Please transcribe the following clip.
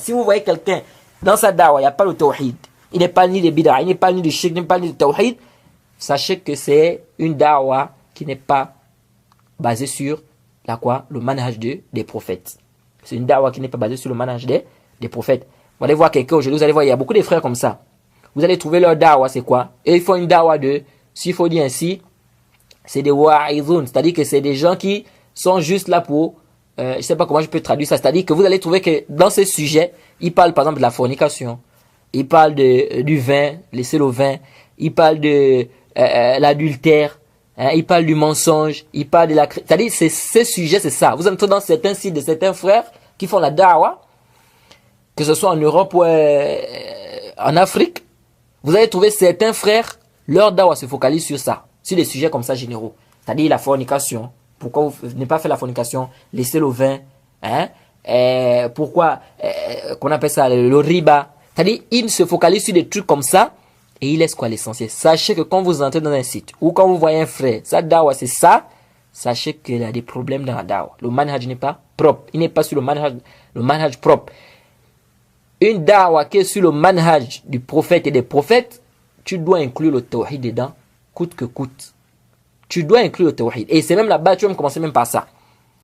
Si vous voyez quelqu'un dans sa dawa, il n'y a pas le tawhid, il n'est pas ni de bid'a, il n'est pas ni de shirk, il n'est pas ni de tawhid, sachez que c'est une dawa qui n'est pas basée sur le manhaj des prophètes. C'est une dawa qui n'est pas basée sur le manhaj des prophètes. Vous allez voir quelqu'un aujourd'hui, vous allez voir, il y a beaucoup de frères comme ça. Vous allez trouver leur dawa, c'est quoi? Et ils font une dawa s'il faut dire ainsi, c'est des wa'idhun, c'est-à-dire que c'est des gens qui sont juste là pour, je ne sais pas comment je peux traduire ça, c'est-à-dire que vous allez trouver que dans ces sujets, ils parlent par exemple de la fornication, ils parlent du vin, laisser le vin, ils parlent de l'adultère, ils parlent du mensonge, ils parlent de la... C'est-à-dire, ces sujets, c'est ça. Vous entrez dans certains sites de certains frères qui font la dawa, que ce soit en Europe ou en Afrique, vous allez trouver certains frères, leur dawa se focalise sur ça, sur des sujets comme ça généraux. C'est-à-dire la fornication. Pourquoi vous n'avez pas fait la fornication? Laissez le vin. Pourquoi qu'on appelle ça le riba? C'est-à-dire, ils se focalisent sur des trucs comme ça et ils laissent quoi l'essentiel. Sachez que quand vous entrez dans un site ou quand vous voyez un frère, sa dawa c'est ça, sachez qu'il y a des problèmes dans la dawa. Le manhaj n'est pas propre. Il n'est pas sur le manhaj propre. Une dawa qui est sur le manhaj du prophète et des prophètes, tu dois inclure le tawhid dedans, coûte que coûte. Tu dois inclure le tawhid. Et c'est même là-bas, tu vas me commencer même par ça.